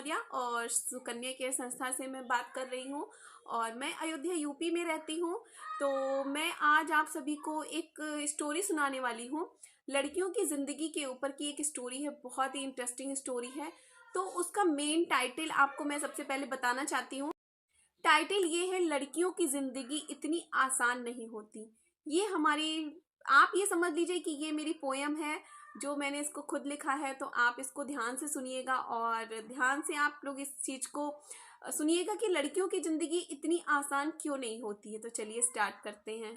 मौर्य और सुकन्या केयर संस्था से मैं बात कर रही हूँ और मैं अयोध्या यूपी में रहती हूँ। तो मैं आज आप सभी को एक स्टोरी सुनाने वाली हूँ। लड़कियों की ज़िंदगी के ऊपर की एक स्टोरी है, बहुत ही इंटरेस्टिंग स्टोरी है। तो उसका मेन टाइटल आपको मैं सबसे पहले बताना चाहती हूँ। टाइटल ये है, लड़कियों की ज़िंदगी इतनी आसान नहीं होती। ये हमारी, आप ये समझ लीजिए कि ये मेरी पोयम है जो मैंने इसको खुद लिखा है। तो आप इसको ध्यान से सुनिएगा और ध्यान से आप लोग इस चीज़ को सुनिएगा कि लड़कियों की ज़िंदगी इतनी आसान क्यों नहीं होती है। तो चलिए स्टार्ट करते हैं।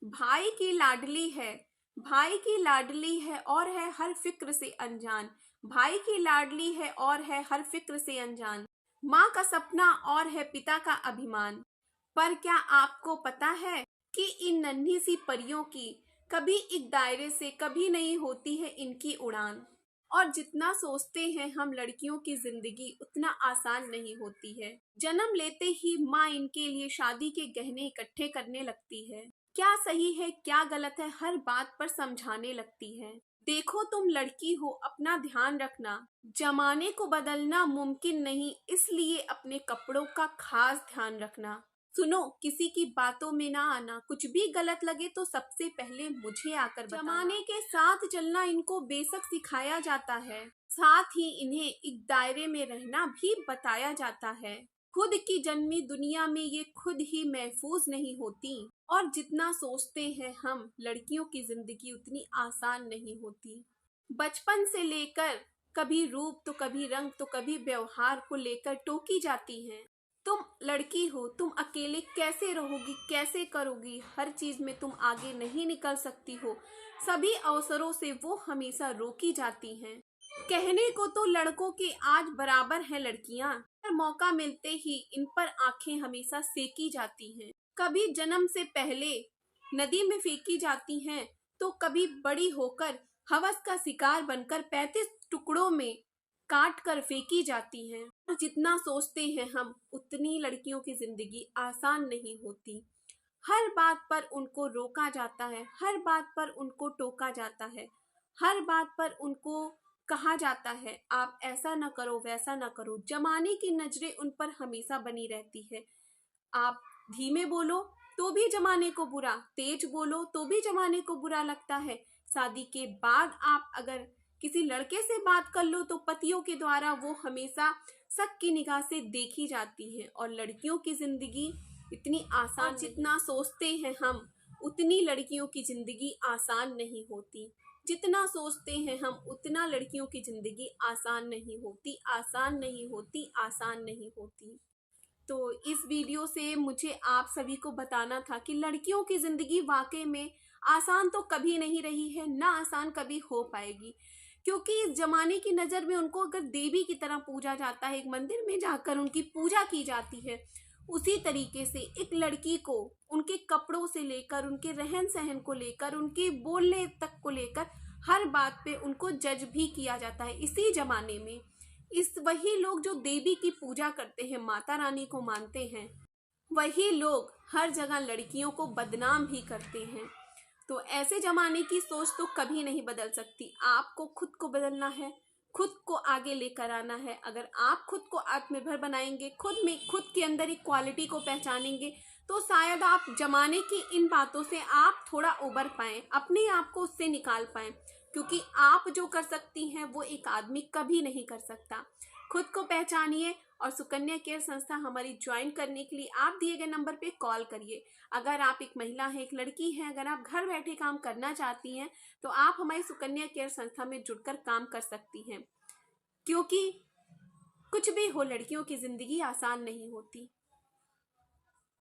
भाई की लाडली है, भाई की लाडली है और है हर फिक्र से अनजान। भाई की लाडली है और है हर फिक्र से अनजान। माँ का सपना और है पिता का अभिमान। पर क्या आपको पता है कि इन नन्ही सी परियों की कभी एक दायरे से कभी नहीं होती है इनकी उड़ान। और जितना सोचते हैं हम लड़कियों की जिंदगी उतना आसान नहीं होती है। जन्म लेते ही माँ इनके लिए शादी के गहने इकट्ठे करने लगती है। क्या सही है क्या गलत है हर बात पर समझाने लगती है। देखो तुम लड़की हो, अपना ध्यान रखना, जमाने को बदलना मुमकिन नहीं, इसलिए अपने कपड़ों का खास ध्यान रखना। सुनो, किसी की बातों में ना आना, कुछ भी गलत लगे तो सबसे पहले मुझे आकर बताना। जमाने के साथ चलना इनको बेशक सिखाया जाता है, साथ ही इन्हें एक दायरे में रहना भी बताया जाता है। खुद की जन्मी दुनिया में ये खुद ही महफूज नहीं होती। और जितना सोचते हैं हम लड़कियों की जिंदगी उतनी आसान नहीं होती। बचपन से लेकर कभी रूप तो कभी रंग तो कभी व्यवहार को लेकर टोकी जाती हैं। तुम लड़की हो, तुम अकेले कैसे रहोगी, कैसे करोगी, हर चीज में तुम आगे नहीं निकल सकती हो। सभी अवसरों से वो हमेशा रोकी जाती हैं। कहने को तो लड़कों के आज बराबर हैं लड़कियां, पर मौका मिलते ही इन पर आंखें हमेशा सेकी जाती हैं। कभी जन्म से पहले नदी में फेंकी जाती हैं, तो कभी बड़ी होकर हवस का शिकार बनकर 35 टुकड़ों में काट कर फेंकी जाती हैं। और जितना सोचते हैं हम उतनी लड़कियों की जिंदगी आसान नहीं होती। हर बात पर उनको रोका जाता है, हर बात पर उनको टोका जाता है, हर बात पर उनको कहा जाता है आप ऐसा न करो वैसा न करो। जमाने की नजरें उन पर हमेशा बनी रहती है। आप धीमे बोलो तो भी जमाने को बुरा, तेज बोलो तो भी जमाने को बुरा लगता है। शादी के बाद आप अगर किसी लड़के से बात कर लो तो पतियों के द्वारा वो हमेशा शक की निगाह से देखी जाती है। और लड़कियों की जिंदगी इतनी आसान, और जितना सोचते हैं हम उतनी लड़कियों की जिंदगी आसान नहीं होती। जितना सोचते हैं हम उतना लड़कियों की जिंदगी आसान नहीं होती, आसान नहीं होती, आसान नहीं होती। तो इस वीडियो से मुझे आप सभी को बताना था कि लड़कियों की जिंदगी वाकई में आसान तो कभी नहीं रही है, ना आसान कभी हो पाएगी। क्योंकि इस जमाने की नज़र में उनको अगर देवी की तरह पूजा जाता है, एक मंदिर में जाकर उनकी पूजा की जाती है, उसी तरीके से एक लड़की को उनके कपड़ों से लेकर उनके रहन सहन को लेकर उनके बोलने तक को लेकर हर बात पे उनको जज भी किया जाता है। इसी जमाने में वही लोग जो देवी की पूजा करते हैं, माता रानी को मानते हैं, वही लोग हर जगह लड़कियों को बदनाम भी करते हैं। तो ऐसे जमाने की सोच तो कभी नहीं बदल सकती। आपको खुद को बदलना है, खुद को आगे लेकर आना है। अगर आप खुद को आत्मनिर्भर बनाएंगे, खुद के अंदर एक क्वालिटी को पहचानेंगे, तो शायद आप जमाने की इन बातों से आप थोड़ा उबर पाएं, अपने आप को उससे निकाल पाएं। क्योंकि आप जो कर सकती हैं वो एक आदमी कभी नहीं कर सकता। खुद को पहचानिए और सुकन्या केयर संस्था हमारी ज्वाइन करने के लिए आप दिए गए नंबर पे कॉल करिए। अगर आप एक महिला हैं, एक लड़की हैं, अगर आप घर बैठे काम करना चाहती हैं तो आप हमारी सुकन्या केयर संस्था में जुड़कर काम कर सकती हैं। क्योंकि कुछ भी हो, लड़कियों की जिंदगी आसान नहीं होती।